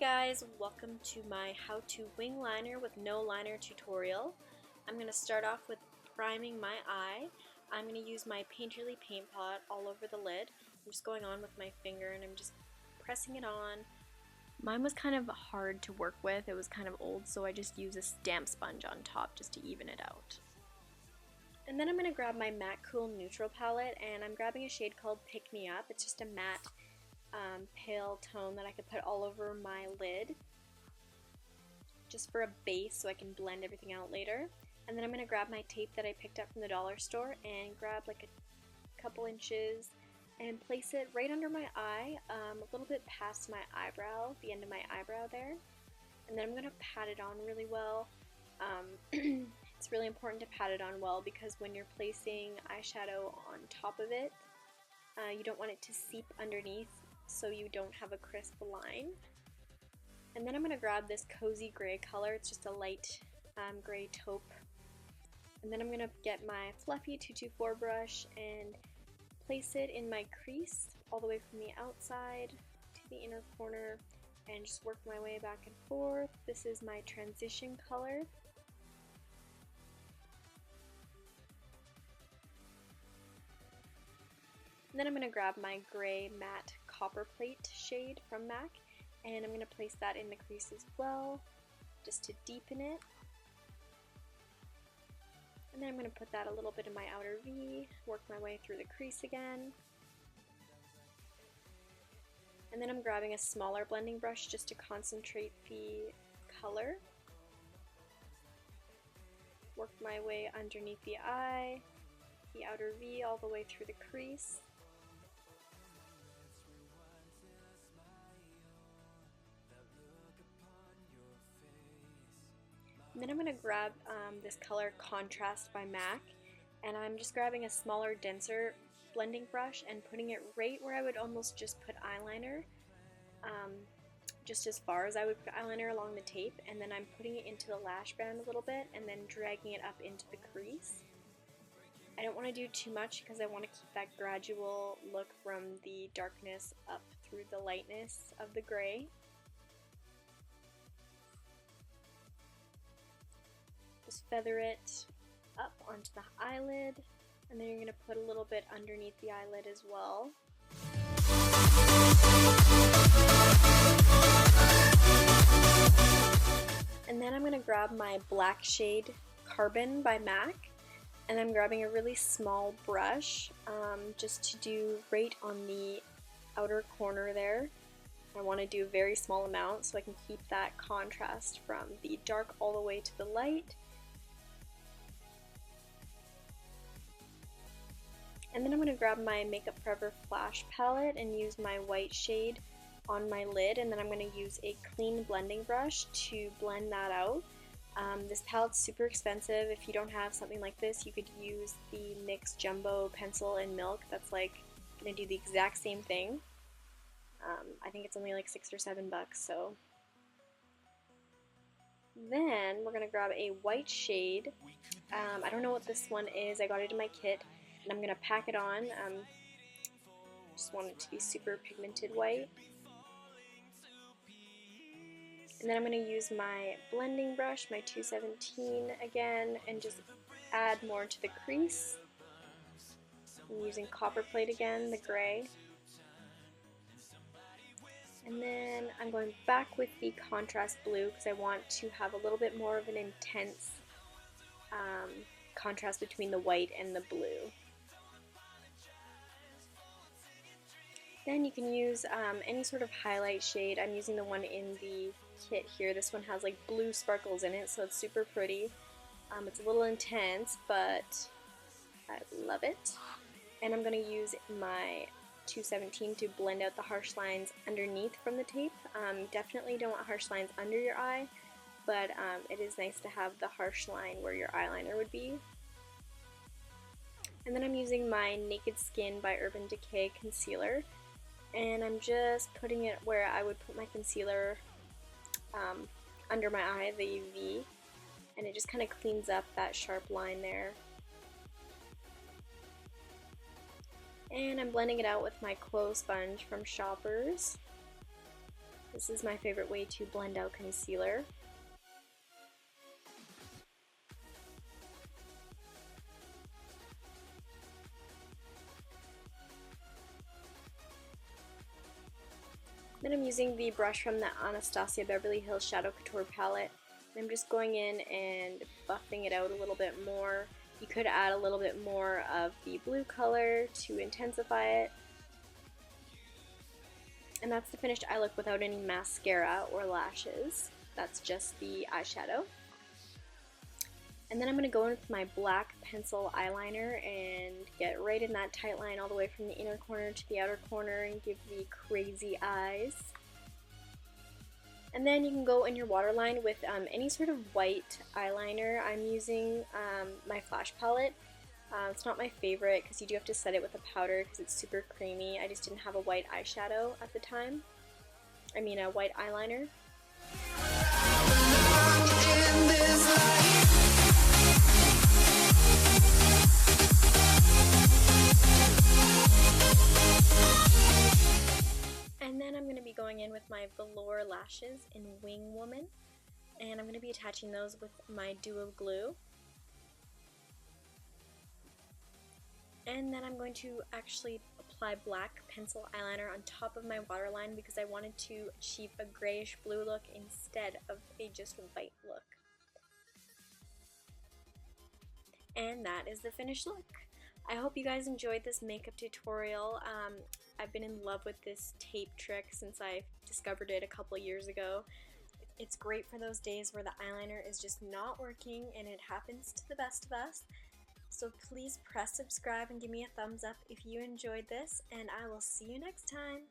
guys, welcome to my how to wing liner with no liner tutorial. I'm going to start off with priming my eye. I'm going to use my Painterly paint pot all over the lid. I'm just going on with my finger and I'm just pressing it on. Mine was kind of hard to work with, it was kind of old, so I just use a stamp sponge on top just to even it out. And then I'm going to grab my Matte Cool Neutral palette and I'm grabbing a shade called Pick Me Up. It's just a matte pale tone that I could put all over my lid just for a base so I can blend everything out later. And then I'm going to grab my tape that I picked up from the dollar store and grab like a couple inches and place it right under my eye, a little bit past my eyebrow, the end of my eyebrow there. And then I'm going to pat it on really well. It's really important to pat it on well because when you're placing eyeshadow on top of it, you don't want it to seep underneath so you don't have a crisp line. And then I'm going to grab this cozy gray color, it's just a light gray taupe. And then I'm going to get my fluffy 224 brush and place it in my crease all the way from the outside to the inner corner and just work my way back and forth. This is my transition color. And then I'm going to grab my gray matte Copperplate shade from MAC and I'm going to place that in the crease as well just to deepen it. And then I'm going to put that a little bit in my outer V, work my way through the crease again. And then I'm grabbing a smaller blending brush just to concentrate the color. Work my way underneath the eye, the outer V all the way through the crease. And then I'm going to grab this color Contrast by MAC, and I'm just grabbing a smaller, denser blending brush and putting it right where I would almost just put eyeliner, just as far as I would put eyeliner along the tape, and then I'm putting it into the lash band a little bit and then dragging it up into the crease. I don't want to do too much because I want to keep that gradual look from the darkness up through the lightness of the gray. Just feather it up onto the eyelid, and then you're going to put a little bit underneath the eyelid as well. And then I'm going to grab my black shade Carbon by MAC, and I'm grabbing a really small brush just to do right on the outer corner there. I want to do a very small amount so I can keep that contrast from the dark all the way to the light. And then I'm going to grab my Makeup Forever Flash palette and use my white shade on my lid, and then I'm going to use a clean blending brush to blend that out. This palette's super expensive. If you don't have something like this, you could use the NYX Jumbo Pencil in Milk. That's like going to do the exact same thing. I think it's only like $6 or $7, so. Then we're going to grab a white shade. I don't know what this one is. I got it in my kit. And I'm going to pack it on. Just want it to be super pigmented white. And then I'm going to use my blending brush, my 217 again, and just add more to the crease. I'm using Copperplate again, the gray. And then I'm going back with the contrast blue because I want to have a little bit more of an intense contrast between the white and the blue. Then you can use any sort of highlight shade. I'm using the one in the kit here. This one has like blue sparkles in it, so it's super pretty. It's a little intense, but I love it. And I'm going to use my 217 to blend out the harsh lines underneath from the tape. Definitely don't want harsh lines under your eye, but it is nice to have the harsh line where your eyeliner would be. And then I'm using my Naked Skin by Urban Decay concealer. And I'm just putting it where I would put my concealer under my eye, the V, and it just kind of cleans up that sharp line there. And I'm blending it out with my Clo sponge from Shoppers. This is my favorite way to blend out concealer. Then I'm using the brush from the Anastasia Beverly Hills Shadow Couture palette. I'm just going in and buffing it out a little bit more. You could add a little bit more of the blue color to intensify it. And that's the finished eye look without any mascara or lashes. That's just the eyeshadow. And then I'm going to go in with my black pencil eyeliner and get right in that tight line all the way from the inner corner to the outer corner and give the crazy eyes. And then you can go in your waterline with any sort of white eyeliner. I'm using my Flash palette. It's not my favorite because you do have to set it with a powder because it's super creamy. I just didn't have a white eyeshadow at the time. I mean a white eyeliner. And then I'm going to be going in with my Velour lashes in Wing Woman, and I'm going to be attaching those with my Duo glue. And then I'm going to actually apply black pencil eyeliner on top of my waterline because I wanted to achieve a grayish blue look instead of a just white look. And that is the finished look. I hope you guys enjoyed this makeup tutorial. I've been in love with this tape trick since I discovered it a couple years ago. It's great for those days where the eyeliner is just not working, and it happens to the best of us. So please press subscribe and give me a thumbs up if you enjoyed this, and I will see you next time.